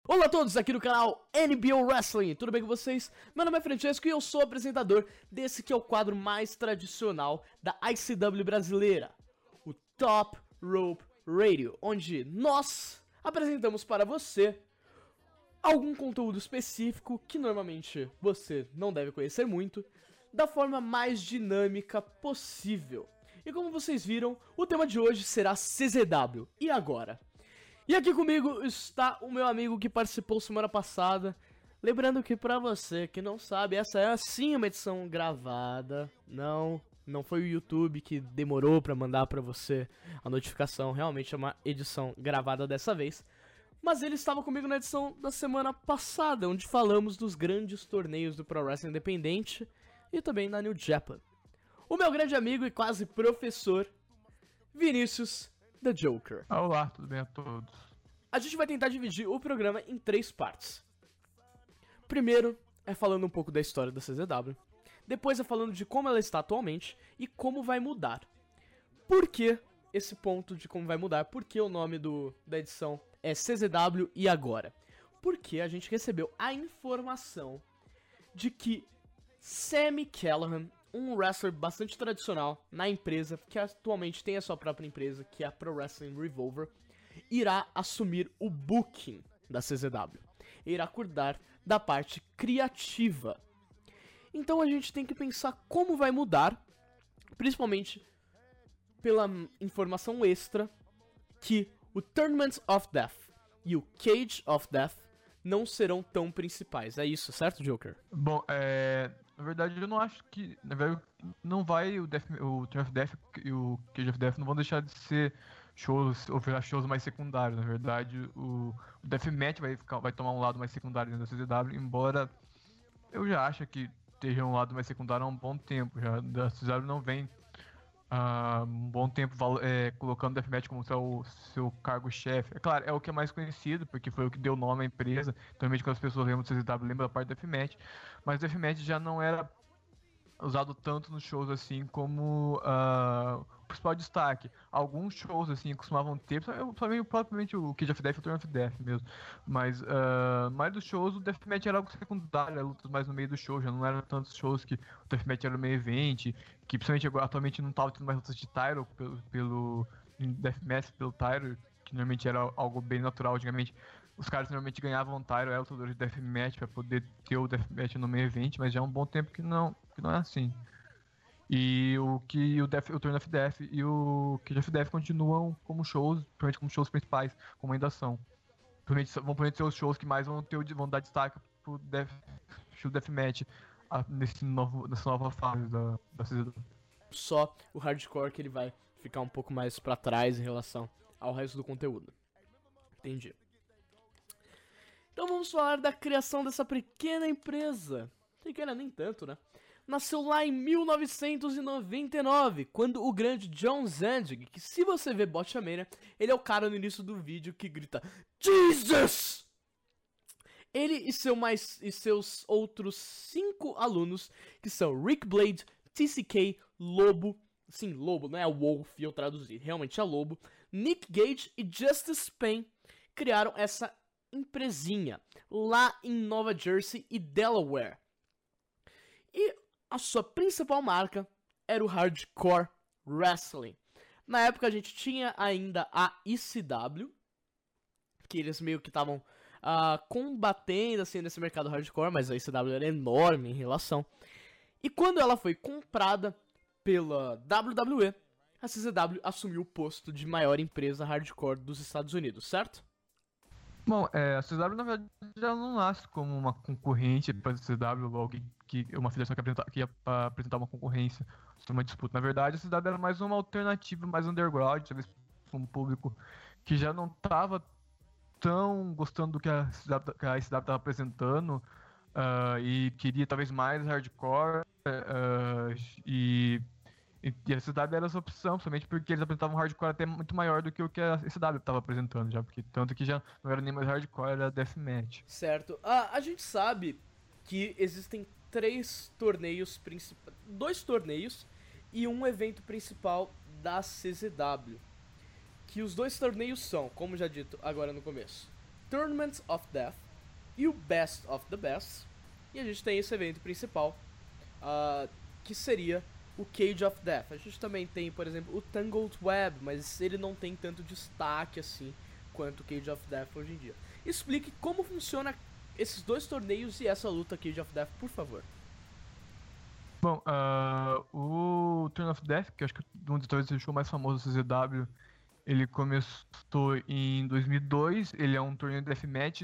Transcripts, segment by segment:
Olá a todos aqui do canal NBO Wrestling, tudo bem com vocês? Meu nome é Francesco e eu sou apresentador desse que é o quadro mais tradicional da ICW brasileira, o Top Rope Radio, onde nós apresentamos para você algum conteúdo específico que normalmente você não deve conhecer muito, da forma mais dinâmica possível. E como vocês viram, o tema de hoje será CZW, e agora? E aqui comigo está o meu amigo que participou semana passada. Lembrando que pra você que não sabe, essa é sim uma edição gravada. Não foi o YouTube que demorou pra mandar pra você a notificação. Realmente é uma edição gravada dessa vez. Mas ele estava comigo na edição da semana passada, onde falamos dos grandes torneios do Pro Wrestling Independente e também da New Japan. O meu grande amigo e quase professor, Vinícius The Joker. Olá, tudo bem a todos? A gente vai tentar dividir o programa em 3 partes. Primeiro é falando um pouco da história da CZW. Depois é falando de como ela está atualmente e como vai mudar. Por que esse ponto de como vai mudar? Por que o nome da edição é CZW e agora? Porque a gente recebeu a informação de que Sami Callihan, um wrestler bastante tradicional na empresa, que atualmente tem a sua própria empresa, que é a Pro Wrestling Revolver, irá assumir o booking da CZW. Irá cuidar da parte criativa. Então a gente tem que pensar como vai mudar, principalmente pela informação extra que o Tournament of Death e o Cage of Death não serão tão principais. É isso, certo, Joker? Bom, na verdade eu não acho que... Na verdade, não vai o Tournament of Death e o Cage of Death não vão deixar de ser shows, ou virar shows mais secundários. Na verdade, o Deathmatch vai tomar um lado mais secundário dentro da CZW, embora eu já acho que esteja um lado mais secundário há um bom tempo. Já da CZW não vem um bom tempo colocando o Deathmatch como seu cargo-chefe. É claro, é o que é mais conhecido, porque foi o que deu nome à empresa. Então, realmente, quando as pessoas lembram do CZW, lembram da parte do Deathmatch. Mas o Deathmatch já não era usado tanto nos shows assim como o principal destaque. Alguns shows assim costumavam ter, propriamente o Cage of Death e o Tournament of Death mesmo. Mas mais dos shows o Deathmatch era algo secundário, era lutas mais no meio do show, já não eram tantos shows que o Deathmatch era o meio event, que principalmente agora, atualmente não estava tendo mais lutas de title pelo Deathmatch, pelo title, que normalmente era algo bem natural. Antigamente os caras normalmente ganhavam title, eram lutadores de Deathmatch pra poder ter o Deathmatch no meio event, mas já é um bom tempo que não é assim. E o Tournament of Death e o Cage of Death continuam como shows, provavelmente como shows principais, como ainda são. Provavelmente ser os shows que mais vão dar destaque pro Deathmatch nessa nova fase da CZW. Só o hardcore que ele vai ficar um pouco mais pra trás em relação ao resto do conteúdo. Entendi. Então vamos falar da criação dessa pequena empresa. Pequena nem tanto, né? Nasceu lá em 1999, quando o grande John Zandig, que se você ver Botchamania, ele é o cara no início do vídeo que grita Jesus! Ele e seus outros 5 alunos, que são Rick Blade, TCK, Lobo, sim, Lobo, não é Wolf, eu traduzi, realmente é Lobo, Nick Gage e Justice Payne, criaram essa empresinha lá em Nova Jersey e Delaware. E a sua principal marca era o Hardcore Wrestling. Na época a gente tinha ainda a ECW, que eles meio que estavam combatendo assim nesse mercado hardcore, mas a ECW era enorme em relação. E quando ela foi comprada pela WWE, a CZW assumiu o posto de maior empresa hardcore dos Estados Unidos, certo? Bom, a CZW na verdade já não nasce como uma concorrente para a CZW, logo que uma federação que ia apresentar uma concorrência, uma disputa. Na verdade, a CZW era mais uma alternativa, mais underground, talvez para um público que já não estava tão gostando do que a ECW estava apresentando e queria talvez mais hardcore e a CW era essa opção, somente porque eles apresentavam um hardcore até muito maior do que o que a CW estava apresentando já, porque tanto que já não era nem mais hardcore, era deathmatch. Certo. A gente sabe que existem 3 torneios principais, 2 torneios e um evento principal da CZW. Que os 2 torneios são, como já dito agora no começo, Tournament of Death e o Best of the Best. E a gente tem esse evento principal, que seria o Cage of Death. A gente também tem, por exemplo, o Tangled Web, mas ele não tem tanto destaque assim quanto o Cage of Death hoje em dia. Explique como funciona esses dois torneios e essa luta Cage of Death, por favor. Bom, o Tournament of Death, que eu acho que um dos talvez o show mais famoso do CZW, ele começou em 2002, ele é um torneio de deathmatch.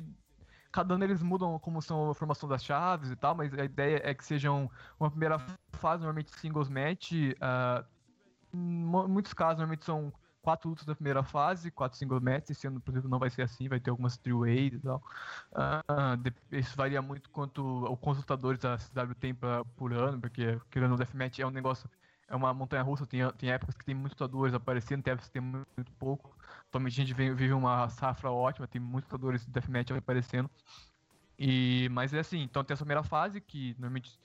Cada ano eles mudam como são a formação das chaves e tal, mas a ideia é que sejam uma primeira fase, normalmente singles match. Em muitos casos, normalmente são 4 lutas da primeira fase, 4 singles matches. Esse ano, por exemplo, não vai ser assim, vai ter algumas three-ways e tal. Isso varia muito quanto os lutadores da CW tem por ano, porque querendo o deathmatch é um negócio, é uma montanha russa, tem épocas que tem muitos lutadores aparecendo, tem épocas que tem muito pouco. Atualmente a gente vive uma safra ótima, tem muitos lutadores de deathmatch aparecendo. Mas é assim, então tem essa primeira fase que normalmente,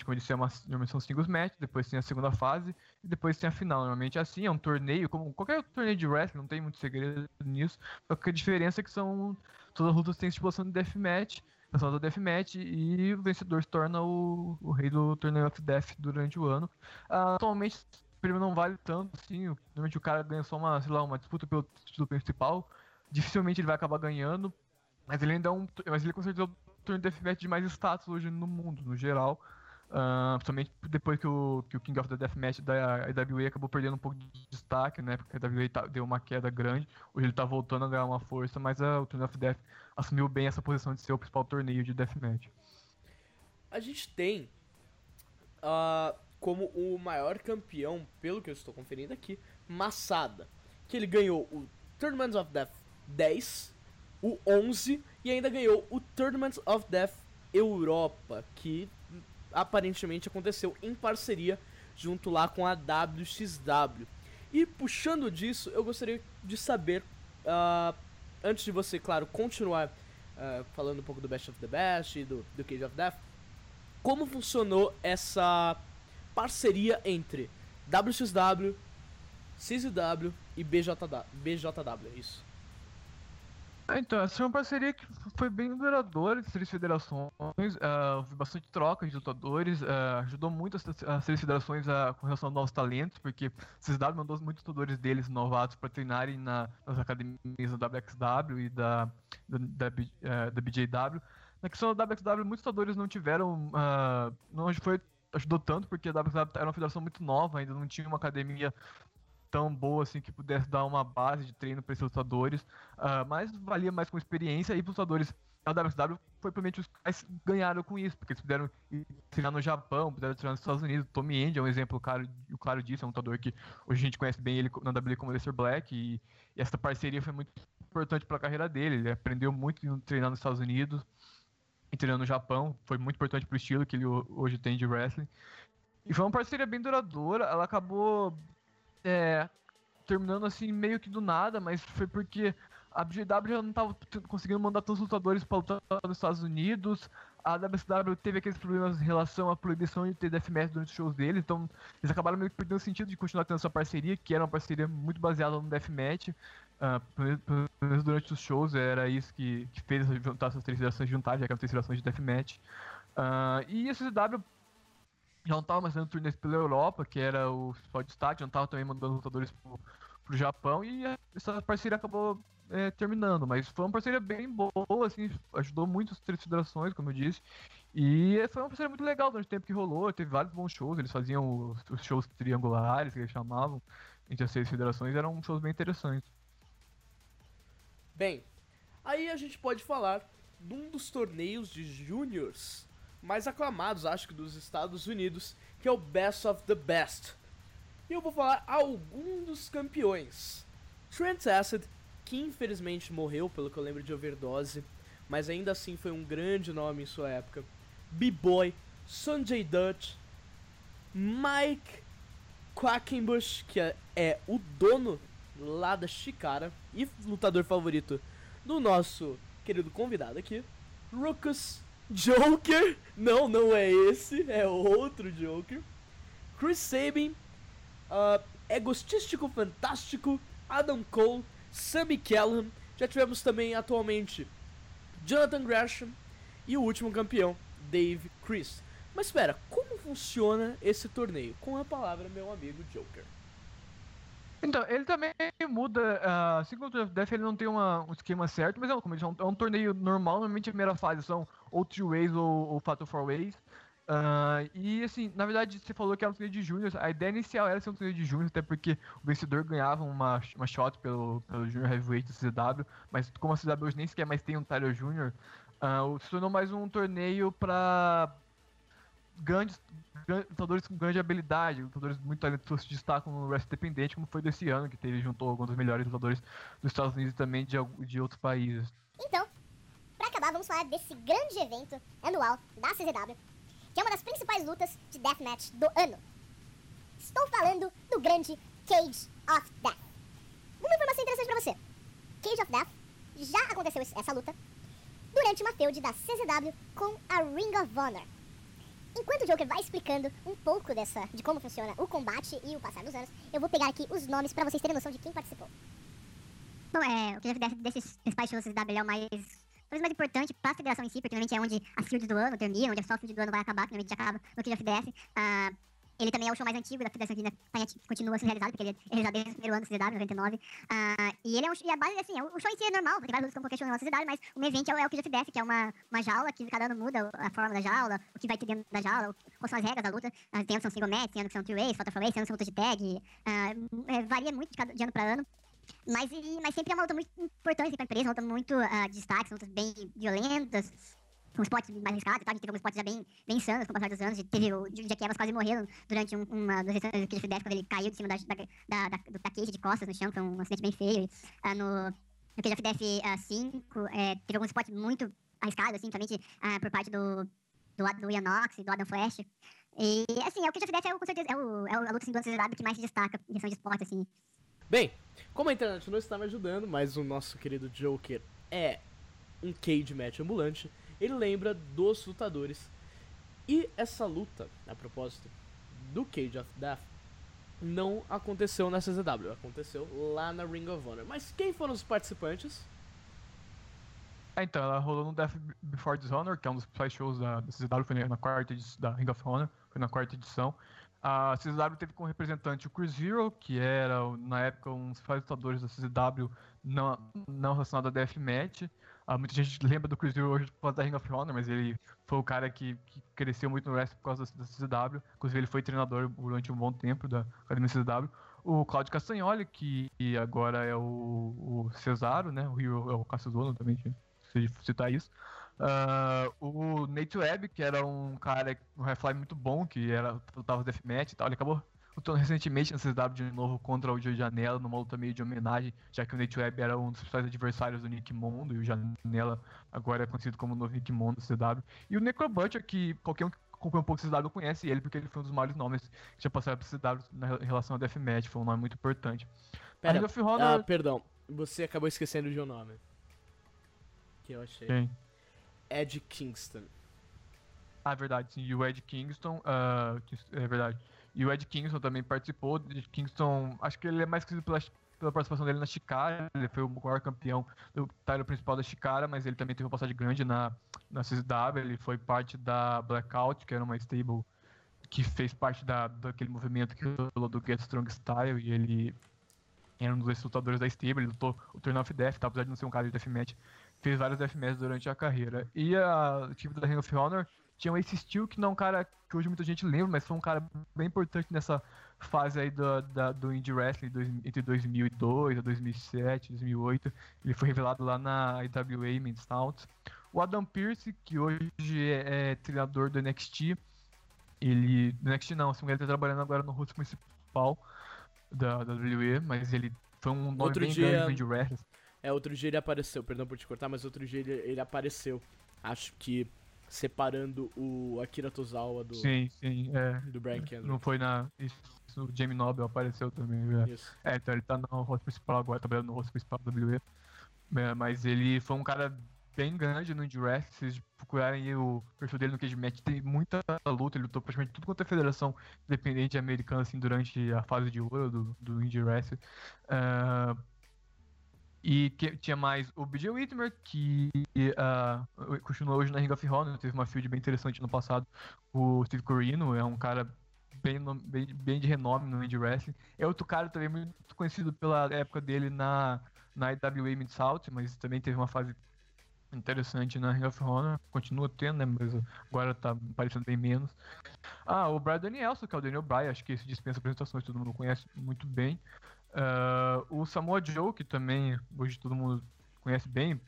como eu disse, normalmente são singles match, depois tem a segunda fase e depois tem a final. Normalmente é assim, é um torneio, como qualquer torneio de wrestling, não tem muito segredo nisso. Só que a diferença é que todas as lutas têm estipulação de deathmatch, do deathmatch, e o vencedor se torna o rei do torneio of death durante o ano. Atualmente o prêmio não vale tanto, assim, normalmente o cara ganha só uma disputa pelo título principal, dificilmente ele vai acabar ganhando, mas ele ainda com certeza é o torneio de deathmatch de mais status hoje no mundo, no geral, principalmente depois que o King of the Deathmatch da IWA acabou perdendo um pouco de destaque, né, porque a IWA deu uma queda grande, hoje ele tá voltando a ganhar uma força, mas o Tournament of Death assumiu bem essa posição de ser o principal torneio de deathmatch. A gente tem como o maior campeão, pelo que eu estou conferindo aqui, Masada, que ele ganhou o Tournament of Death 10, o 11 e ainda ganhou o Tournament of Death Europa, que aparentemente aconteceu em parceria junto lá com a WXW. E puxando disso, eu gostaria de saber, antes de você, claro, continuar falando um pouco do Best of the Best e do Cage of Death, como funcionou essa parceria entre WXW, CZW e BJW, isso. Então, essa é uma parceria que foi bem duradoura entre as 3 federações, houve bastante troca de lutadores, ajudou muito as 3 federações com relação a novos talentos, porque o CZW mandou muitos lutadores deles novatos para treinarem nas academias da WXW e da BJW. Na questão da WXW, muitos lutadores não tiveram, ajudou tanto, porque a WXW era uma federação muito nova, ainda não tinha uma academia tão boa assim que pudesse dar uma base de treino para esses lutadores, mas valia mais com experiência, e para os lutadores da WXW foi provavelmente os que ganharam com isso, porque eles puderam ir treinar no Japão, puderam treinar nos Estados Unidos. Tommy End é um exemplo claro disso, é um lutador que hoje a gente conhece bem ele na WWE como Aleister Black, e essa parceria foi muito importante para a carreira dele. Ele aprendeu muito em treinar nos Estados Unidos e treinando no Japão, foi muito importante para o estilo que ele hoje tem de wrestling, e foi uma parceria bem duradoura. Ela acabou terminando assim meio que do nada, mas foi porque a BJW já não estava conseguindo mandar tantos lutadores para lutar nos Estados Unidos. A WCW teve aqueles problemas em relação à proibição de ter deathmatch durante os shows deles, então eles acabaram meio que perdendo o sentido de continuar tendo essa parceria, que era uma parceria muito baseada no deathmatch. Pelo menos durante os shows era isso que fez juntar essas 3 federações juntar, já que eram 3 federações de deathmatch. E a CZW já não estava mais dando turnês pela Europa, que era o principal destaque, já não estava também mandando lutadores pro Japão, e essa parceria acabou terminando, mas foi uma parceria bem boa, assim, ajudou muito as 3 federações, como eu disse, e foi uma parceria muito legal durante o tempo que rolou. Teve vários bons shows, eles faziam os shows triangulares, que eles chamavam, entre as 6 federações, eram shows bem interessantes. Bem, aí a gente pode falar de um dos torneios de juniors mais aclamados, acho que dos Estados Unidos, que é o Best of the Best. E eu vou falar alguns dos campeões. Trent Acid, que infelizmente morreu, pelo que eu lembro, de overdose, mas ainda assim foi um grande nome em sua época. B-Boy, Sanjay Dutt, Mike Quackenbush, que é o dono lá da Chikara e lutador favorito do nosso querido convidado aqui, Ruckus Joker, não é esse, é outro Joker, Chris Sabin, Egostístico Fantástico, Adam Cole, Sami Callihan, Já tivemos também, atualmente, Jonathan Gresham e o último campeão, Dave Chris. Mas espera, como funciona esse torneio? Com a palavra, meu amigo Joker. Então, ele também muda, assim como o Tournament of Death, ele não tem um esquema certo, mas como eu disse, é um torneio normal, normalmente a primeira fase são ou 3-ways ou Fatal 4-ways. E assim, na verdade, você falou que era um torneio de júnior, a ideia inicial era ser um torneio de júnior, até porque o vencedor ganhava uma shot pelo Junior Heavyweight do CZW, mas como a CZW hoje nem sequer mais tem um Tyler Jr., se tornou mais um torneio para lutadores com grande habilidade, lutadores muito talentosos se destacam no wrestling independente, como foi desse ano, que ele juntou alguns dos melhores lutadores dos Estados Unidos e também de outros países. Então, pra acabar, vamos falar desse grande evento anual da CZW, que é uma das principais lutas de deathmatch do ano. Estou falando do grande Cage of Death. Uma informação interessante pra você. Cage of Death já aconteceu essa luta durante uma feud da CZW com a Ring of Honor. Enquanto o Joker vai explicando um pouco de como funciona o combate e o passar dos anos, eu vou pegar aqui os nomes pra vocês terem noção de quem participou. Bom, o que desses principais shows da CW é o talvez mais importante pra federação em si, porque normalmente é onde as fields do ano terminam, onde a só field do ano vai acabar, que normalmente acaba no Cage of Death. Ele também é o show mais antigo da federação que ainda continua sendo realizado, porque ele é realizado desde o primeiro ano do CZW, 99. E ele e a base, assim, o show em si é normal, tem várias lutas como qualquer show normal do CZW, mas o main event é o Cage of Death, que é uma jaula que cada ano muda a forma da jaula, o que vai ter dentro da jaula, quais são as regras da luta. Tem anos que são single match, tem anos que são 3-ways, fatal 4-ways, tem anos que são lutas de tag. Varia muito de ano pra ano. Mas sempre é uma luta muito importante pra empresa, uma luta muito de destaque, são lutas bem violentas, com spots mais arriscados, tá? A gente teve alguns spots já bem insanos com o passar dos anos. Teve o Jack Evans quase morrendo durante uma das edições do Cage of Death, quando ele caiu de cima da cage de costas no chão, foi um acidente bem feio. No Cage of Death 5, teve alguns spots muito arriscados, assim, principalmente por parte do Ian Knox e do Adam Flash. E, assim, o Cage of Death com certeza é a luta assim, do ano CZW que mais se destaca em questão de esporte, assim. Bem, como a internet não está me ajudando, mas o nosso querido Joker é um cage match ambulante, ele lembra dos lutadores. E essa luta, a propósito do Cage of Death, não aconteceu na CZW, aconteceu lá na Ring of Honor. Mas quem foram os participantes? Então, ela rolou no Death Before Dishonor, que é um dos principais shows da CZW, foi na quarta edição da Ring of Honor, foi na quarta edição. A CZW teve como representante o Chris Hero, que era, na época, um dos principais lutadores da CZW não relacionado a Deathmatch. Muita gente lembra do Chris Hero hoje por causa da Ring of Honor, mas ele foi o cara que cresceu muito no wrestling por causa da CZW. Inclusive, ele foi treinador durante um bom tempo da Academia CZW. O Claudio Castagnoli, que agora é o Cesaro, né? O Hero é o Cassius também, se citar isso. O Nate Webb, que era um cara, um High-Fly muito bom, que lutava Deathmatch e tal, ele acabou lutando recentemente na CZW de novo contra o Joey Janela, numa luta meio de homenagem, já que o Nate Webb era um dos principais adversários do Nick Mondo, e o Janela agora é conhecido como o novo Nick Mondo da CZW. E o Necro Butcher, que qualquer um que acompanha um pouco da CZW conhece ele, porque ele foi um dos maiores nomes que já passaram pra CZW em relação a Deathmatch, foi um nome muito importante. Pera, Ring of Honor... perdão, você acabou esquecendo de um nome. Que eu achei. Quem? Ed Kingston. Verdade, sim. E o Ed Kingston, é verdade. E o Ed Kingston também participou. O Ed Kingston, acho que ele é mais conhecido pela participação dele na Chikara. Ele foi o maior campeão do title principal da Chikara, mas ele também teve uma passagem grande na CZW. Ele foi parte da Blackout, que era uma stable que fez parte daquele movimento que rolou do Get Strong Style. E ele era um dos lutadores da stable. Ele lutou o Turn of Death, apesar de não ser um cara de deathmatch. Fez vários deathmatches durante a carreira. E a time da Ring of Honor tinha o Ace Steel, que não é um cara que hoje muita gente lembra, mas foi um cara bem importante nessa fase aí do Indie Wrestling entre 2002 a 2007, 2008. Ele foi revelado lá na IWA Men's Talent. O Adam Pearce, que hoje é treinador do NXT. Do NXT não, ele tá trabalhando agora no rosto principal da WWE, mas ele foi um nome bem grande no Indie Wrestling. Outro dia ele apareceu, perdão por te cortar, mas outro dia ele apareceu. Acho que separando o Akira Tozawa do Brian Kendrick. Não foi o Jamie Noble apareceu também, Isso. Então ele tá no rosto principal agora, trabalhando no rosto principal da WWE. Mas ele foi um cara bem grande no Indie Wrestling. Se vocês procurarem o perfil dele no Cage Match, tem muita luta, ele lutou praticamente tudo quanto é federação independente americana, assim, durante a fase de ouro do Indie Wrestling. E tinha mais o BJ Whitmer, que continuou hoje na Ring of Honor, teve uma feud bem interessante no passado. O Steve Corino é um cara bem de renome no Indie Wrestling. É outro cara também muito conhecido pela época dele na IWA Mid-South, mas também teve uma fase interessante na Ring of Honor. Continua tendo, né, mas agora tá aparecendo bem menos. O Bryan Danielson, que é o Daniel Bryan, acho que esse dispensa apresentações, todo mundo conhece muito bem. O Samoa Joe, que também hoje todo mundo conhece bem,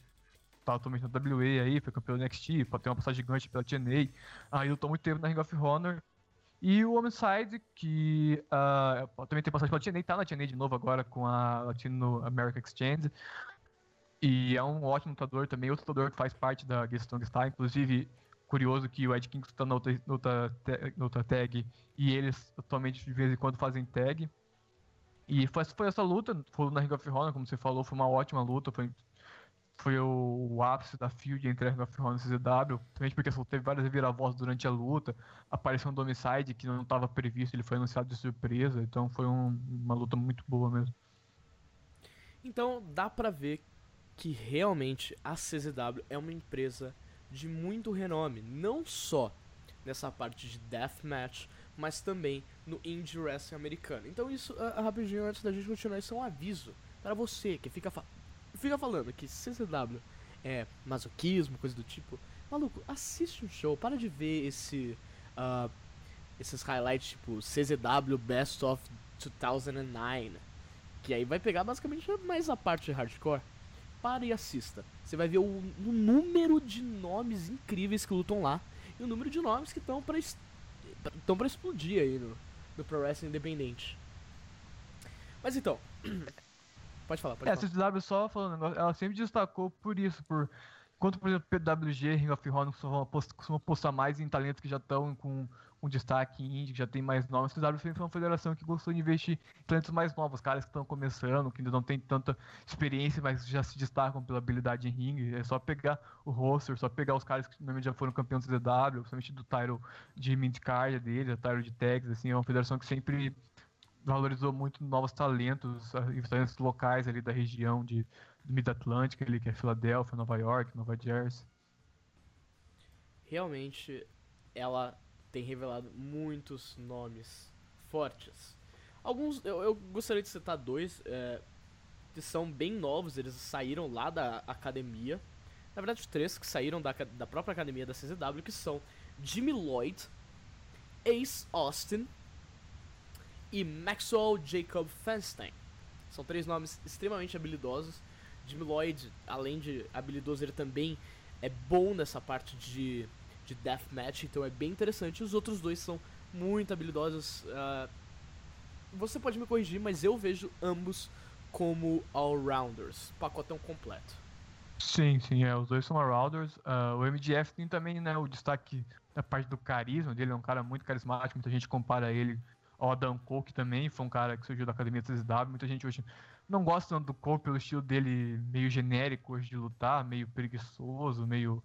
tá atualmente na WA aí, foi campeão do NXT, pode ter uma passagem gigante pela TNA, aí lutou muito tempo na Ring of Honor. E o Homicide, que também tem passagem pela TNA, tá na TNA de novo agora com a Latino America Exchange. E é um ótimo lutador também, outro lutador que faz parte da Get Strong Style, inclusive curioso que o Ed Kingston tá na outra tag e eles atualmente de vez em quando fazem tag. E foi essa luta, foi na Ring of Honor, como você falou, foi uma ótima luta, foi o ápice da feud entre a Ring of Honor e a CZW, principalmente porque teve várias reviravoltas durante a luta, apareceu um Homicide que não estava previsto, ele foi anunciado de surpresa, então foi uma luta muito boa mesmo. Então dá pra ver que realmente a CZW é uma empresa de muito renome, não só nessa parte de deathmatch, mas também no indie wrestling americano. Então isso, rapidinho, antes da gente continuar, isso é um aviso para você que fica falando que CZW é masoquismo, coisa do tipo. Maluco, assiste um show, para de ver esses highlights tipo CZW Best of 2009, que aí vai pegar basicamente mais a parte hardcore. Para e assista. Você vai ver o número de nomes incríveis que lutam lá e o número de nomes que estão pra explodir aí no Pro Wrestling independente. Mas então, pode falar. A CZW, só falando um negócio, ela sempre destacou por isso, enquanto, por exemplo, PWG, Ring of Honor costuma postar mais em talentos que já estão com um destaque em indie, que já tem mais nomes. A CZW sempre foi uma federação que gostou de investir em talentos mais novos, caras que estão começando, que ainda não tem tanta experiência, mas já se destacam pela habilidade em ringue. É só pegar o roster, só pegar os caras que normalmente já foram campeões do CZW, principalmente do title de mid-card dele, o title de tags, assim, é uma federação que sempre valorizou muito novos talentos locais ali da região do Mid-Atlântica, ali, que é Filadélfia, Nova York, Nova Jersey. Realmente, ela tem revelado muitos nomes fortes. Alguns, eu gostaria de citar dois, que são bem novos, eles saíram lá da academia. Na verdade, 3 que saíram da própria academia da CZW, que são Jimmy Lloyd, Ace Austin e Maxwell Jacob Feinstein. São 3 nomes extremamente habilidosos. Jimmy Lloyd, além de habilidoso, ele também é bom nessa parte de deathmatch, então é bem interessante. Os outros 2 são muito habilidosos. Você pode me corrigir, mas eu vejo ambos como all-rounders, pacotão completo. Sim, os 2 são all-rounders. O MJF tem também, né, o destaque da parte do carisma dele, é um cara muito carismático, muita gente compara ele ao Adam Cole, que também foi um cara que surgiu da academia da CZW. Muita gente hoje não gosta tanto do Cole pelo estilo dele meio genérico hoje de lutar, meio preguiçoso, meio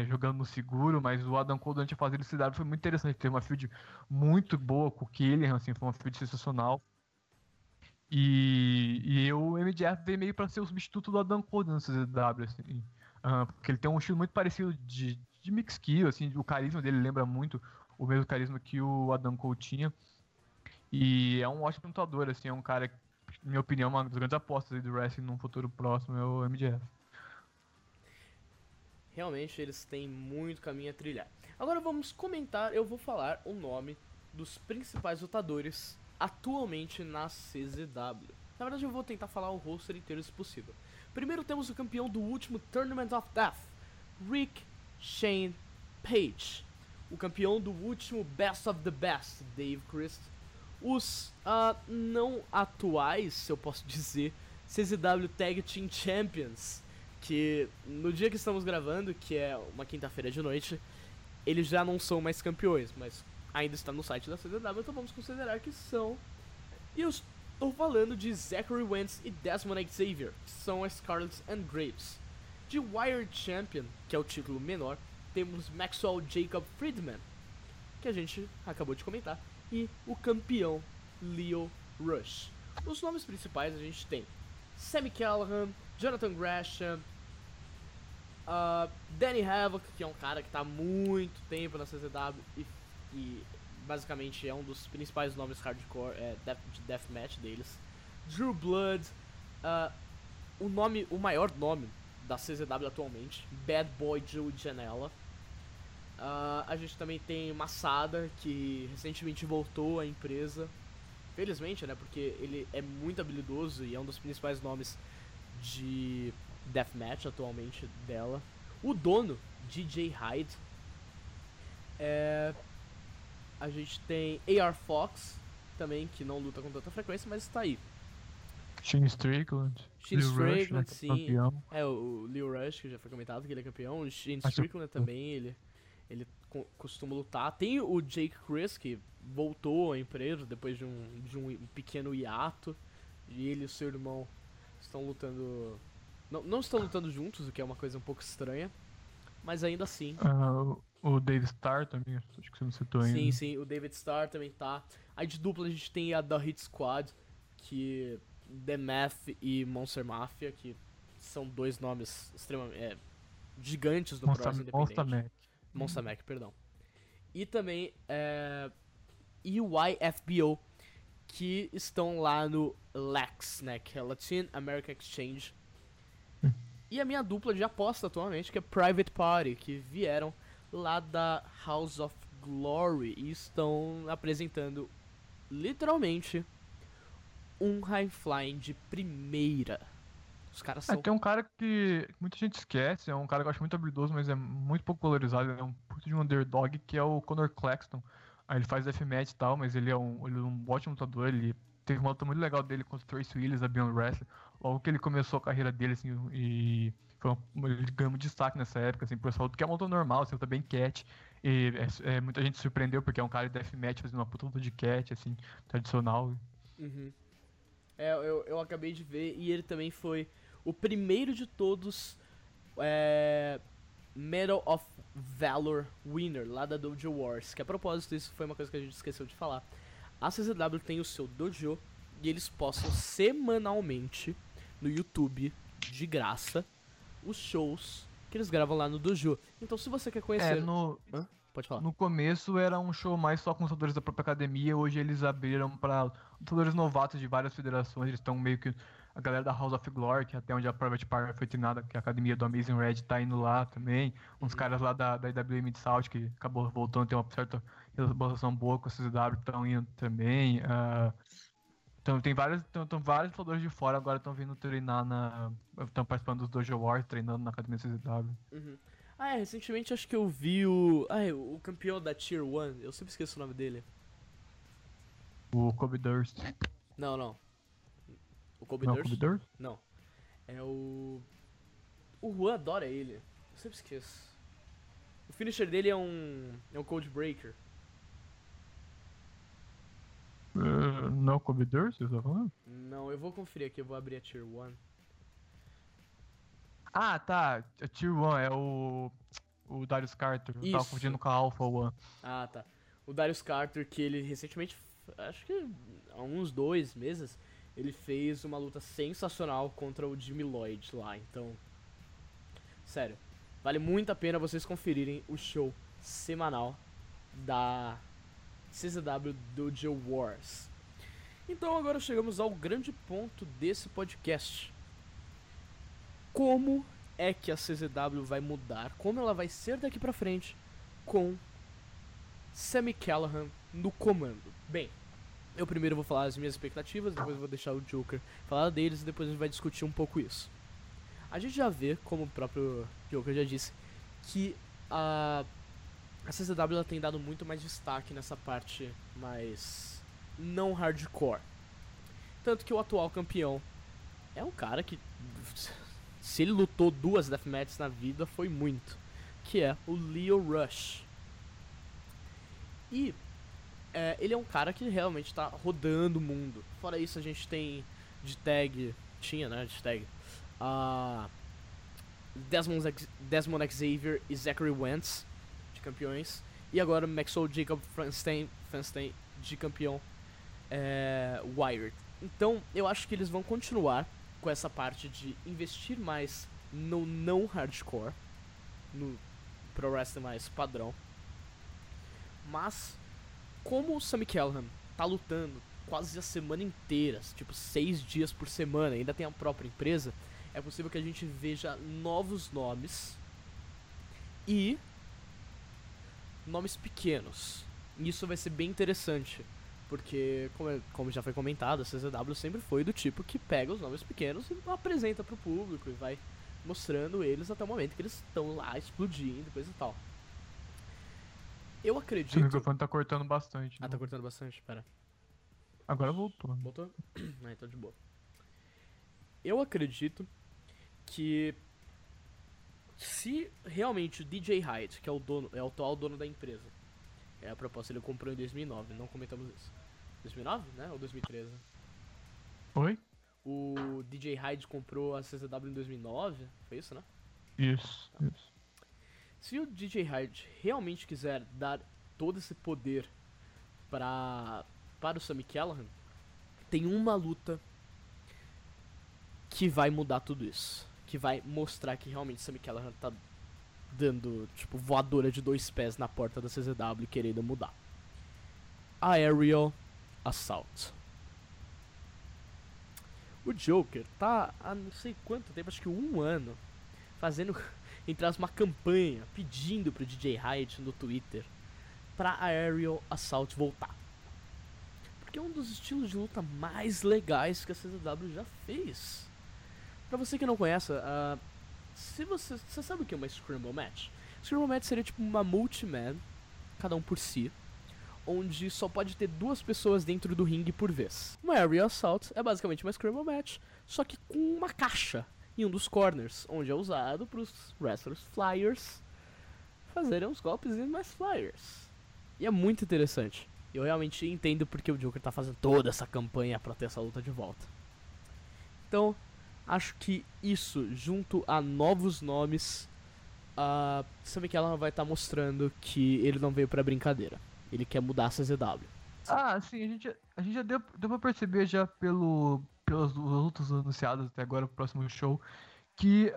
jogando no seguro, mas o Adam Cole durante a fase do CZW foi muito interessante, teve uma feud muito boa com o Killian, assim, foi uma feud sensacional. E o MJF veio meio pra ser o substituto do Adam Cole no CZW, assim, porque ele tem um estilo muito parecido de mix kill, assim, o carisma dele lembra muito o mesmo carisma que o Adam Cole tinha, e é um ótimo lutador, assim, é um cara que, na minha opinião, uma das grandes apostas do wrestling num futuro próximo é o MJF. Realmente eles têm muito caminho a trilhar. Agora vamos comentar, eu vou falar o nome dos principais lutadores atualmente na CZW. Na verdade eu vou tentar falar o roster inteiro se possível. Primeiro temos o campeão do último Tournament of Death, Rick Shane Page. O campeão do último Best of the Best, Dave Christ. Os não atuais, se eu posso dizer, CZW Tag Team Champions, que no dia que estamos gravando, que é uma quinta-feira de noite, eles já não são mais campeões, mas ainda está no site da CZW, então vamos considerar que são. E eu estou falando de Zachary Wentz e Desmond Xavier, que são as Scarlett and Graves. De Wired Champion, que é o título menor, temos Maxwell Jacob Friedman, que a gente acabou de comentar, e o campeão Lio Rush. Os nomes principais a gente tem Sami Callihan, Jonathan Gresham, Danny Havoc, que é um cara que tá há muito tempo na CZW e basicamente é um dos principais nomes hardcore de deathmatch deles. Drew Blood, o maior nome da CZW atualmente, Bad Boy Joe Janela. A gente também tem Masada, que recentemente voltou à empresa. Felizmente, né, porque ele é muito habilidoso e é um dos principais nomes de deathmatch atualmente dela. O dono, DJ Hyde. A gente tem AR Fox também, que não luta com tanta frequência, mas está aí. Shane Strickland. Shane Lil Rush, Strickland, né, sim. campeão. O Lil Rush, que já foi comentado que ele é campeão. O Shane Strickland também, ele costuma lutar. Tem o Jake Chris, que voltou à empresa depois de um pequeno hiato. E ele e o seu irmão estão lutando... Não estão lutando juntos, o que é uma coisa um pouco estranha. Mas ainda assim... O Dave Starr também, acho que você não citou ainda. Sim, o David Starr também tá. Aí de dupla a gente tem a The Hit Squad, que... The Math e Monster Mafia, que são dois nomes extremamente gigantes do Pros independente. Monster Mac, perdão. E também EYFBO, que estão lá no LAX, né, que é Latin American Exchange. E a minha dupla de aposta atualmente, que é Private Party, que vieram lá da House of Glory e estão apresentando literalmente um high flying de primeira. Os caras são... Tem um cara que muita gente esquece, é um cara que eu acho muito habilidoso, mas é muito pouco valorizado, ele é um puto de um underdog, que é o Conor Claxton. Aí ele faz deathmatch e tal, mas ele é um ótimo lutador, ele teve uma luta muito legal dele contra o Trace Williams da Beyond Wrestling, logo que ele começou a carreira dele, assim, e ele ganhou muito destaque nessa época, assim, pro pessoal, que é uma luta normal, assim, luta bem cat, e muita gente se surpreendeu, porque é um cara de deathmatch fazendo uma puta luta de cat, assim, tradicional. Uhum. Eu acabei de ver, e ele também foi o primeiro de todos Medal of Valor winner lá da Dojo Wars, que a propósito isso foi uma coisa que a gente esqueceu de falar. A CZW tem o seu dojo e eles postam semanalmente no YouTube, de graça, os shows que eles gravam lá no dojo. Então se você quer conhecer... Pode falar. No começo era um show mais só com lutadores da própria academia, hoje eles abriram pra lutadores novatos de várias federações, eles estão meio que... A galera da House of Glory, que é até onde a Private Party foi treinada, que é a academia do Amazing Red, tá indo lá também. Uns caras lá da IWM de South, que acabou voltando a ter uma certa relação boa com a CZW, estão indo também. Então tem vários lutadores de fora agora estão vindo treinar estão participando dos Dojo Wars, treinando na academia da CZW. Uhum. Recentemente acho que eu vi o campeão da Tier 1, eu sempre esqueço o nome dele. O Kobe Durst. Não. O Kobe Não, Durst? Kobe Durst? Não. É o Juan adora ele. Eu sempre esqueço. O finisher dele é um Code Breaker. Não é o Kobe Durst, você tá falando? Não, eu vou conferir aqui, eu vou abrir a Tier 1. Ah, tá. A Tier 1 é o Darius Carter. Eu tava Isso. confundindo com a Alpha One. Ah, tá. O Darius Carter, que ele recentemente, acho que há uns 2 meses, ele fez uma luta sensacional contra o Jimmy Lloyd lá, então... Sério, vale muito a pena vocês conferirem o show semanal da CZW Dojo Wars. Então agora chegamos ao grande ponto desse podcast. Como é que a CZW vai mudar? Como ela vai ser daqui pra frente com Sami Callihan no comando? Bem, eu primeiro vou falar as minhas expectativas, depois eu vou deixar o Joker falar deles e depois a gente vai discutir um pouco isso. A gente já vê, como o próprio Joker já disse, que a CZW ela tem dado muito mais destaque nessa parte mais não hardcore. Tanto que o atual campeão é um cara que, se ele lutou 2 deathmatches na vida, foi muito. Que é o Lio Rush. E ele é um cara que realmente tá rodando o mundo. Fora isso, a gente tem de tag... Tinha, né, de tag... Desmond Xavier e Zachary Wentz de campeões. E agora Maxwell Jacob Franstein de campeão Wired. Então eu acho que eles vão continuar com essa parte de investir mais no não hardcore, no pro wrestling mais padrão. Mas como o Sami Callihan tá lutando quase a semana inteira, tipo 6 dias por semana, ainda tem a própria empresa, é possível que a gente veja novos nomes e nomes pequenos. E isso vai ser bem interessante, porque como já foi comentado, a CZW sempre foi do tipo que pega os nomes pequenos e apresenta pro público e vai mostrando eles até o momento que eles estão lá explodindo e coisa e tal. Eu acredito... Seu microfone tá cortando bastante. Ah, tá cortando bastante? Pera. Agora voltou. Voltou? Ah, então de boa. Eu acredito que se realmente o DJ Hyde, que é o atual dono da empresa, é a proposta, ele comprou em 2009, não comentamos isso. 2009, né? Ou 2013? Oi? O DJ Hyde comprou a CZW em 2009, foi isso, né? Isso. Se o DJ Hyde realmente quiser dar todo esse poder para o Sami Callihan, tem uma luta que vai mudar tudo isso. Que vai mostrar que realmente Sami Callihan tá dando, tipo, voadora de 2 pés na porta da CZW querendo mudar. A Aerial Assault. O Joker tá há não sei quanto tempo, acho que 1 ano, fazendo, entre as uma campanha, pedindo pro DJ Hyde no Twitter pra a Aerial Assault voltar. Porque é um dos estilos de luta mais legais que a CZW já fez. Pra você que não conhece, se você sabe o que é uma Scramble Match? Scramble Match seria tipo uma multi-man, cada um por si, onde só pode ter 2 pessoas dentro do ringue por vez. Uma Aerial Assault é basicamente uma Scramble Match, só que com uma caixa em um dos corners, onde é usado para os wrestlers flyers fazerem uns golpes mais flyers. E é muito interessante. Eu realmente entendo porque o Joker tá fazendo toda essa campanha pra ter essa luta de volta. Então, acho que isso, junto a novos nomes, Sami Callihan vai estar mostrando que ele não veio pra brincadeira. Ele quer mudar a CZW. Ah, sim, a gente já deu pra perceber já pelas lutas anunciadas até agora pro próximo show que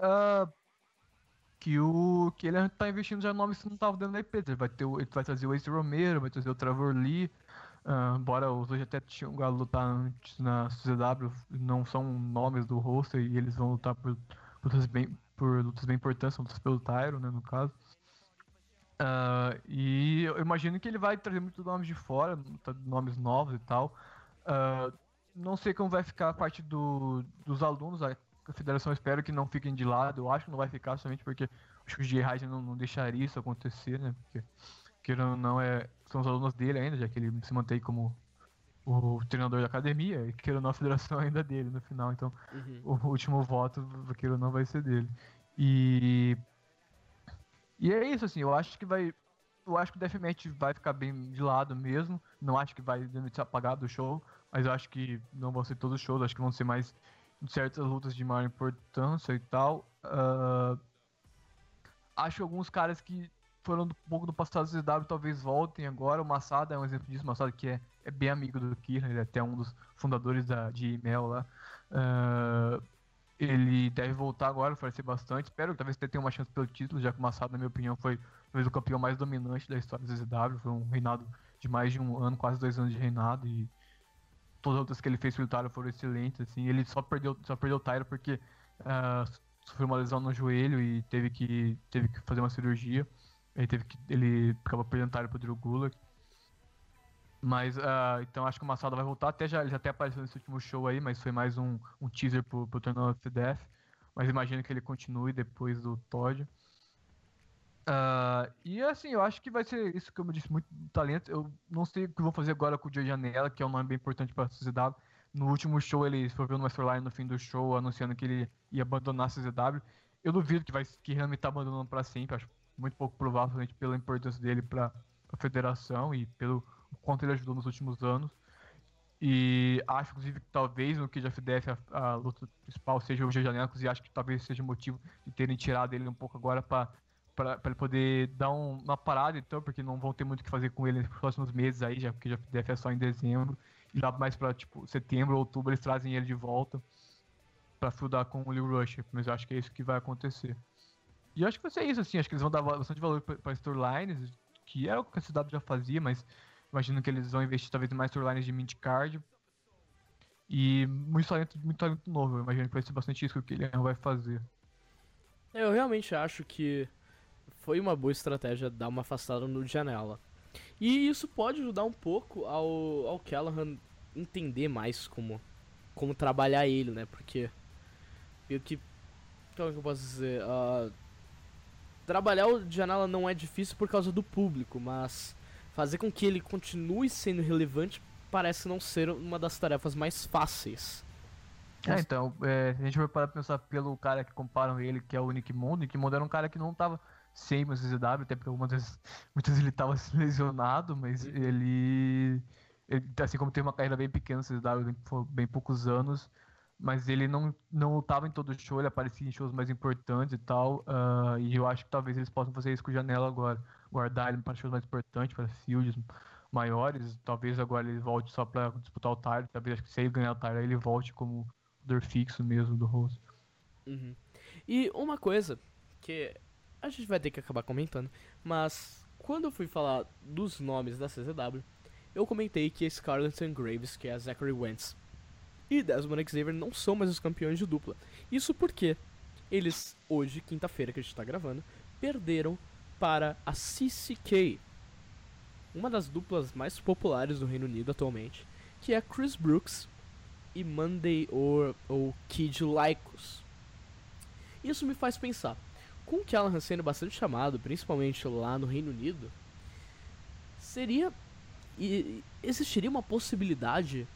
ele tá investindo já em nomes que não estavam dentro da IP. Ele vai trazer o Ace Romero, vai trazer o Trevor Lee, embora os dois até tinham lutar antes na CZW, não são nomes do roster e eles vão lutar por lutas bem importantes, lutas pelo Tyro, né, no caso. E eu imagino que ele vai trazer muitos nomes de fora, nomes novos e tal. Não sei como vai ficar a parte dos alunos, a federação espero que não fiquem de lado, eu acho que não vai ficar somente porque acho que o DJ Hyde não deixaria isso acontecer, né? Porque querendo ou não, são os alunos dele ainda, já que ele se mantém como o treinador da academia, e querendo ou não, a federação ainda é dele no final, então o último voto, querendo ou não, vai ser dele. E é isso, assim, eu acho que o Deathmatch vai ficar bem de lado mesmo, não acho que vai ser apagado do show, mas eu acho que não vão ser todos os shows, acho que vão ser mais certas lutas de maior importância e tal. Acho que alguns caras que foram um pouco do passado do CW talvez voltem agora. O Masada é um exemplo disso. O Masada que é bem amigo do Kira, ele é até um dos fundadores de email lá. Ele deve voltar agora, oferecer bastante. Espero que talvez tenha uma chance pelo título, já que o Masada, na minha opinião, foi talvez o campeão mais dominante da história do ZW. Foi um reinado de mais de 1 ano, quase 2 anos de reinado. E todas as outras que ele fez pelo Tyro foram excelentes, assim. Ele só perdeu o Tyro porque sofreu uma lesão no joelho e teve que fazer uma cirurgia. Ele acabou perdendo o Tyro pro Drew Gulak. Mas, então acho que o Masada vai voltar. Ele já até apareceu nesse último show aí, mas foi mais um teaser pro Tournament of Death. Mas imagino que ele continue depois do Todd. E assim, eu acho que vai ser isso que eu me disse, muito talento. Eu não sei o que vou fazer agora com o Joey Janela, que é um nome bem importante para a CZW. No último show ele se envolveu numa storyline no fim do show, anunciando que ele ia abandonar a CZW. Eu duvido que realmente tá abandonando para sempre. Acho muito pouco provável, pela importância dele para a federação e pelo quanto ele ajudou nos últimos anos. E acho, inclusive, que talvez no Cage of Death a luta principal seja o Joey Janela, e acho que talvez seja o motivo de terem tirado ele um pouco agora para ele poder dar uma parada, então, porque não vão ter muito o que fazer com ele nos próximos meses aí, já porque já deve é só em dezembro, e lá mais pra, tipo, setembro, outubro, eles trazem ele de volta. pra feudar com o Lil Rush, mas eu acho que é isso que vai acontecer. E eu acho que vai ser isso, assim, acho que eles vão dar bastante valor pra storylines, que é o que a CW já fazia, mas imagino que eles vão investir talvez em mais storylines de mid-card. E muito talento novo, eu imagino que vai ser bastante isso que o Killian vai fazer. Eu realmente acho que foi uma boa estratégia dar uma afastada no Janela. E isso pode ajudar um pouco ao Callahan entender mais como trabalhar ele, né? Porque meio que, como é que eu posso dizer? Trabalhar o Janela não é difícil por causa do público, mas fazer com que ele continue sendo relevante parece não ser uma das tarefas mais fáceis. Então, se a gente for parar pra pensar pelo cara que comparam ele, que é o Nick Mondo era um cara que não tava sem o CZW, até porque muitas vezes ele tava lesionado, mas ele, assim como teve uma carreira bem pequena no CZW, foi bem poucos anos, mas ele não lutava em todo show, ele aparecia em shows mais importantes e tal, e eu acho que talvez eles possam fazer isso com o Janela agora, guardar ele para shows mais importantes, para fields maiores, talvez agora ele volte só pra disputar o title, talvez acho que se ele ganhar o title ele volte como fixo mesmo do rosto. Uhum. E uma coisa que a gente vai ter que acabar comentando, mas quando eu fui falar dos nomes da CZW, eu comentei que a Scarlett and Graves, que é a Zachary Wentz, e Desmond Xavier não são mais os campeões de dupla. Isso porque eles, hoje, quinta-feira que a gente tá gravando, perderam para a CCK, uma das duplas mais populares do Reino Unido atualmente, que é Chris Brooks e Monday ou Kid Lycos. Isso me faz pensar, com o Callahan sendo bastante chamado, principalmente lá no Reino Unido, existiria uma possibilidade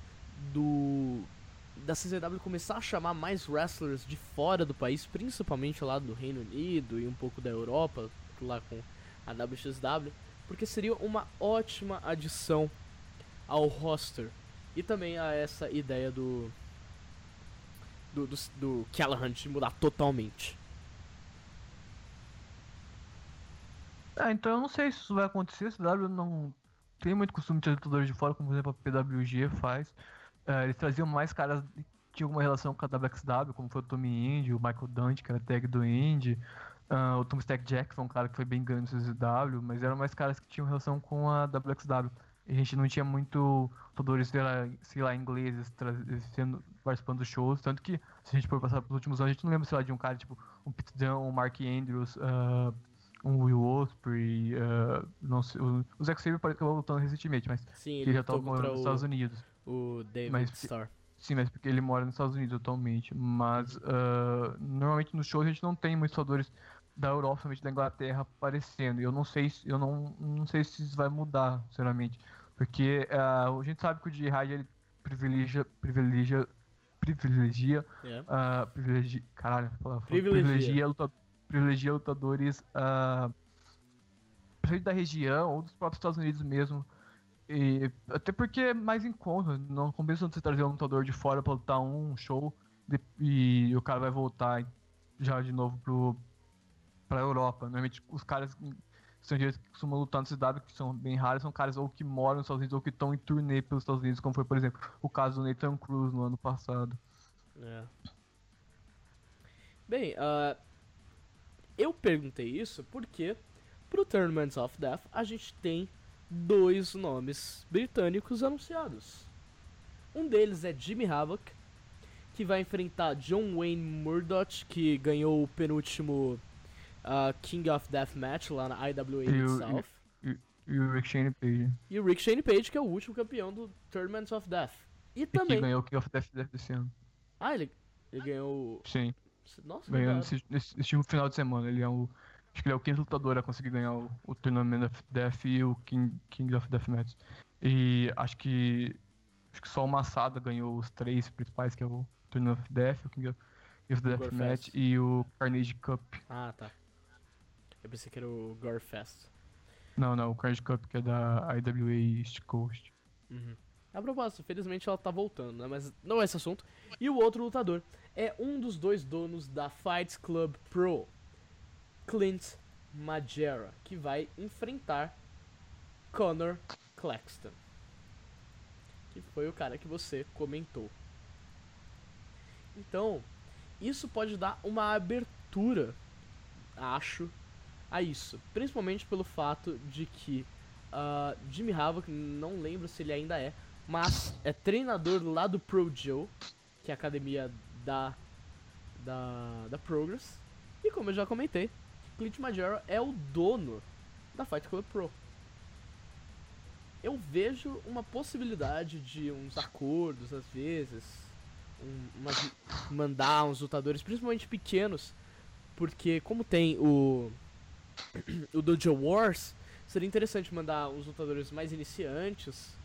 da CZW começar a chamar mais wrestlers de fora do país, principalmente lá do Reino Unido e um pouco da Europa, lá com a WXW, porque seria uma ótima adição ao roster. E também a essa ideia do Callahan de mudar totalmente. Então eu não sei se isso vai acontecer, a CW não tem muito costume de ter lutadores de fora, como por exemplo a PWG faz. Eles traziam mais caras que tinham alguma relação com a WXW, como foi o Tommy Indy, o Michael Dante, que era tag do Indy, o Tom Stack Jackson, um cara que foi bem grande no CZW, mas eram mais caras que tinham relação com a WXW. A gente não tinha muito lutadores, sei lá, ingleses participando dos shows, tanto que se a gente for passar pelos últimos anos, a gente não lembra, sei lá, de um cara tipo um Pete Dunne, um Mark Andrews, um Will Ospreay, não sei, o Zack Sabre parece que acabou lutando recentemente, mas Sim, ele já tá morando nos Estados Unidos. O David Mas, Starr. Sim, mas porque ele mora nos Estados Unidos atualmente. Mas normalmente nos shows a gente não tem muitos lutadores da Europa, somente da Inglaterra aparecendo. E eu não sei se isso vai mudar, sinceramente. Porque a gente sabe que o Jihad ele privilegia lutadores principalmente da região ou dos próprios Estados Unidos mesmo. E até porque é mais em conta, não compensa você trazer um lutador de fora pra lutar um show e o cara vai voltar já de novo pra Europa. Normalmente os caras estrangeiros que costumam lutar no CW, que são bem raros, são caras ou que moram nos Estados Unidos ou que estão em turnê pelos Estados Unidos, como foi, por exemplo, o caso do Nathan Cruz no ano passado. Bem, eu perguntei isso porque pro Tournament of Death a gente tem 2 nomes britânicos anunciados. Um deles é Jimmy Havoc, que vai enfrentar John Wayne Murdoch, que ganhou o penúltimo King of Death match lá na IWA South. E o Rick Shane Page. E o Rick Shane Page, que é o último campeão do Tournament of Death. E também... que ganhou o King of Death desse ano. Ele ganhou... Sim. Nossa, ganhou nesse final de semana. Ele é acho que ele é o quinto lutador a conseguir ganhar o Tournament of Death e o King of Death Match. E acho que só o Masada ganhou os 3 principais, que é o Tournament of Death, o King of Death Match e o Carnage Cup. Ah, tá. Eu pensei que era o Gorefest. Não, o Carnage Cup, que é da IWA East Coast. A propósito, felizmente ela tá voltando, né? Mas não é esse assunto. E o outro lutador é um dos 2 donos da Fight Club Pro, Clint Magera, que vai enfrentar Connor Claxton, que foi o cara que você comentou. Então, isso pode dar uma abertura, acho, a isso. Principalmente pelo fato de que Jimmy Havoc, não lembro se ele ainda é, mas é treinador lá do Pro Joe, que é a academia da Progress. E como eu já comentei, Clint Major é o dono da Fight Club Pro. Eu vejo uma possibilidade de uns acordos, às vezes, mandar uns lutadores, principalmente pequenos, porque como tem o Dojo Wars, seria interessante mandar uns lutadores mais iniciantes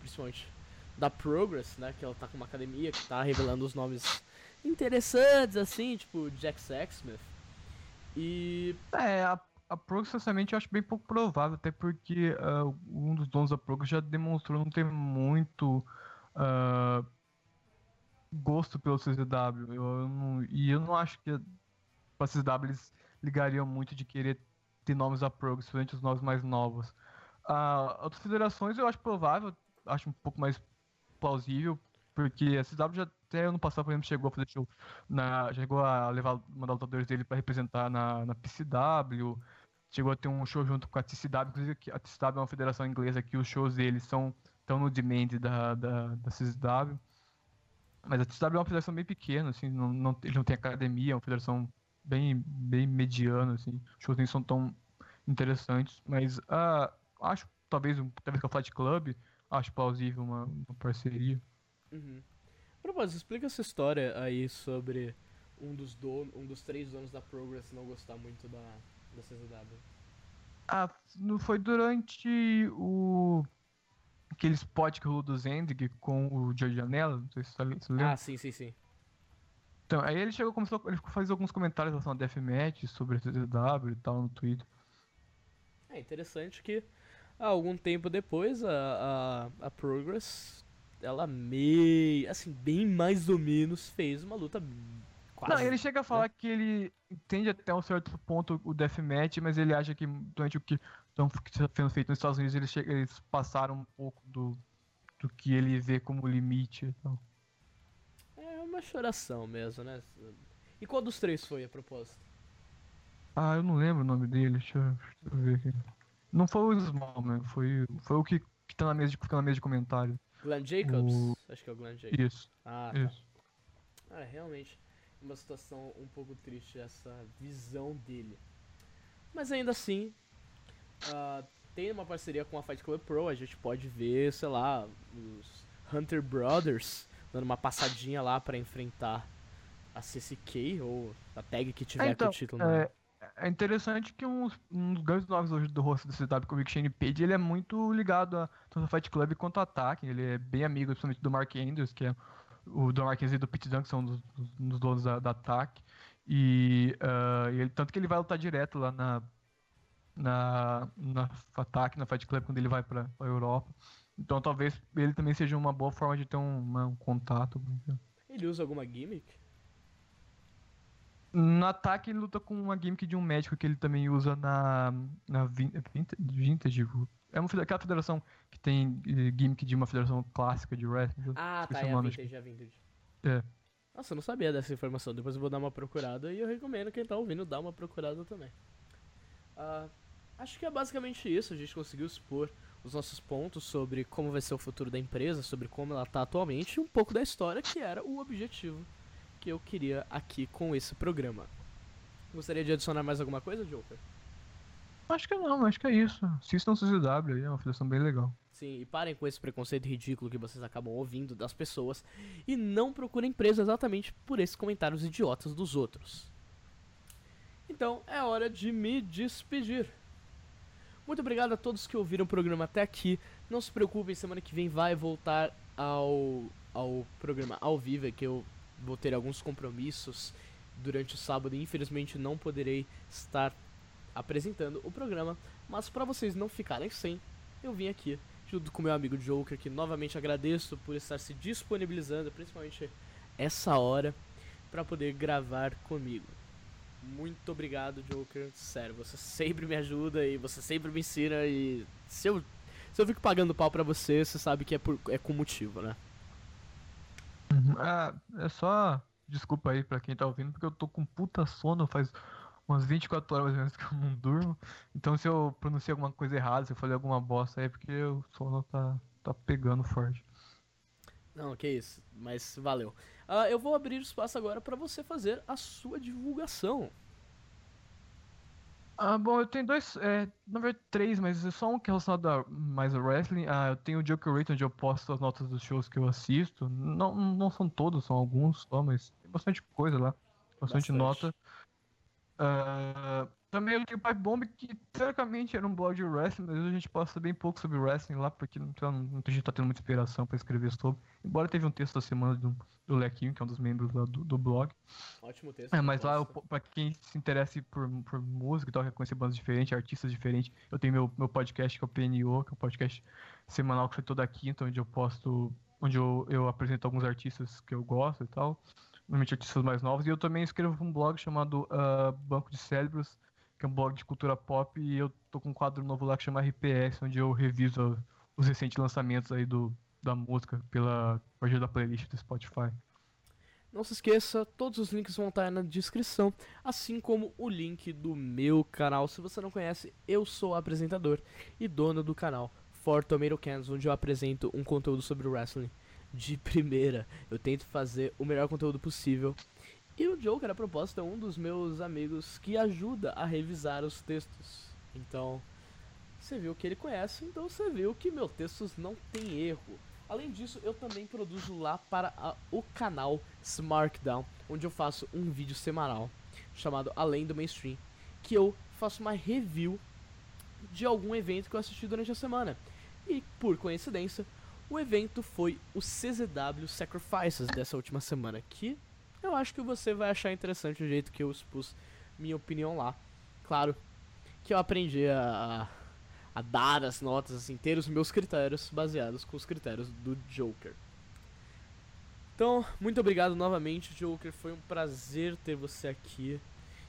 principalmente da Progress, né, que ela tá com uma academia que tá revelando os nomes interessantes, assim, tipo Jack Saxsmith. E a Progress, sinceramente, eu acho bem pouco provável, até porque um dos donos da Progress já demonstrou não ter muito gosto pelo CZW. Eu não acho que para CZW eles ligariam muito de querer ter nomes da Progress, principalmente os nomes mais novos. Outras federações eu acho provável, acho um pouco mais plausível, porque a CZW já até ano passado, por exemplo, chegou a fazer show, chegou a mandar lutadores dele para representar na PCW, chegou a ter um show junto com a TCW, inclusive a TCW é uma federação inglesa que os shows deles estão no demand da CZW. Mas a TCW é uma federação bem pequena, assim, ele não tem academia, é uma federação bem mediana, assim, os shows nem são tão interessantes, mas acho, talvez com a Fight Club, acho plausível uma parceria. Uhum. Propósito, explica essa história aí sobre um dos 3 donos da Progress não gostar muito da CZW. Não foi durante aquele spot que rolou do Zendig com o Joey Janela, não sei se você lembra. Sim. Então, aí ele começou a fazer alguns comentários em relação a Deathmatch, sobre a CZW e tal, no Twitter. É interessante que algum tempo depois a Progress, ela bem mais ou menos fez uma luta quase. Não, ele chega a falar que ele entende até um certo ponto o Deathmatch, mas ele acha que durante o que está sendo feito nos Estados Unidos, eles passaram um pouco do que ele vê como limite. Então. É uma choração mesmo, né? E qual dos 3 foi a propósito? Eu não lembro o nome dele, deixa eu ver aqui. Não foi o Smallman, foi o que fica na mesa de comentário. Glenn Jacobs? Acho que é o Glenn Jacobs. Isso. Isso. Realmente uma situação um pouco triste essa visão dele. Mas ainda assim, tem uma parceria com a Fight Club Pro, a gente pode ver, sei lá, os Hunter Brothers dando uma passadinha lá pra enfrentar a CCK ou a tag que tiver com o título. É interessante que um dos grandes nomes hoje do rosto do CW, como o Shane Page, ele é muito ligado a tanto a Fight Club quanto a Attack. Ele é bem amigo, principalmente do Mark Andrews, que é o do Mark Andrews e do Pete Dunne, que são dos donos da Attack. E tanto que ele vai lutar direto lá na Attack, na Fight Club, quando ele vai pra Europa. Então talvez ele também seja uma boa forma de ter um contato. Ele usa alguma gimmick? No Ataque ele luta com uma gimmick de um médico que ele também usa na Vintage. Aquela federação que tem gimmick de uma federação clássica de wrestling. É a Vintage. Nossa, eu não sabia dessa informação. Depois eu vou dar uma procurada e eu recomendo quem tá ouvindo dar uma procurada também. Acho que é basicamente isso. A gente conseguiu expor os nossos pontos sobre como vai ser o futuro da empresa, sobre como ela tá atualmente e um pouco da história, que era o objetivo que eu queria aqui com esse programa. Gostaria de adicionar mais alguma coisa, Joker? Acho que não, acho que é isso. Assistam o CZW aí, é uma federação bem legal. Sim, e parem com esse preconceito ridículo que vocês acabam ouvindo das pessoas e não procurem preso exatamente por esses comentários idiotas dos outros. Então é hora de me despedir. Muito obrigado a todos que ouviram o programa até aqui. Não se preocupem, semana que vem vai voltar ao programa ao vivo, que eu vou ter alguns compromissos durante o sábado e infelizmente não poderei estar apresentando o programa, mas para vocês não ficarem sem, eu vim aqui junto com meu amigo Joker, que novamente agradeço por estar se disponibilizando, principalmente essa hora, para poder gravar comigo. Muito obrigado, Joker, sério, você sempre me ajuda e você sempre me ensina, e se eu fico pagando pau pra você, você sabe que é com motivo, né? É só desculpa aí pra quem tá ouvindo, porque eu tô com puta sono, faz umas 24 horas mais ou menos que eu não durmo. Então se eu pronunciei alguma coisa errada, se eu falei alguma bosta aí, é porque o sono tá pegando forte. Não, que isso, mas valeu. Eu vou abrir o espaço agora pra você fazer a sua divulgação. Bom, eu tenho dois, na verdade três, mas é só um que é relacionado mais ao wrestling. Eu tenho o Joker Rate, onde eu posto as notas dos shows que eu assisto. Não são todos, são alguns só, mas tem bastante coisa lá, bastante nota. Também eu tenho o Pipe Bomb, que teoricamente era um blog de wrestling, mas a gente posta bem pouco sobre wrestling lá, porque muita gente tá tendo muita inspiração pra escrever sobre. Embora teve um texto da semana do Lequinho, que é um dos membros lá do blog. Ótimo texto. Mas lá, pra quem se interessa por música e tal, quer conhecer bandas diferentes, artistas diferentes, eu tenho meu podcast, que é o PNO, que é um podcast semanal que sai toda quinta, onde eu posto, onde eu apresento alguns artistas que eu gosto e tal. Normalmente artistas mais novos. E eu também escrevo um blog chamado Banco de Cérebros, que é um blog de cultura pop, e eu tô com um quadro novo lá que chama RPS, onde eu reviso os recentes lançamentos aí da música a partir da playlist do Spotify. Não se esqueça, todos os links vão estar na descrição, assim como o link do meu canal. Se você não conhece, eu sou o apresentador e dono do canal For Tomato Cans, onde eu apresento um conteúdo sobre wrestling de primeira. Eu tento fazer o melhor conteúdo possível. E o Joker, a propósito, é um dos meus amigos que ajuda a revisar os textos. Então, você viu que ele conhece, então você viu que meus textos não tem erro. Além disso, eu também produzo lá para o canal Smarkdown, onde eu faço um vídeo semanal chamado Além do Mainstream, que eu faço uma review de algum evento que eu assisti durante a semana. E, por coincidência, o evento foi o CZW Sacrifices dessa última semana, que eu acho que você vai achar interessante o jeito que eu expus minha opinião lá. Claro que eu aprendi a dar as notas, assim, ter os meus critérios baseados com os critérios do Joker. Então, muito obrigado novamente, Joker. Foi um prazer ter você aqui.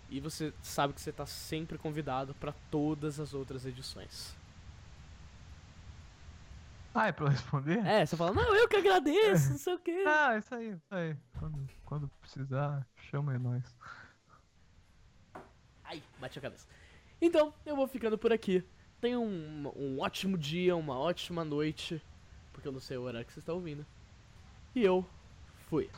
E você sabe que você está sempre convidado para todas as outras edições. É pra eu responder? Você fala, não, eu que agradeço, não sei o quê. Isso aí. Quando precisar, chama nós. Ai, bati a cabeça. Então, eu vou ficando por aqui. Tenha um ótimo dia, uma ótima noite, porque eu não sei o horário que você está ouvindo. E eu fui.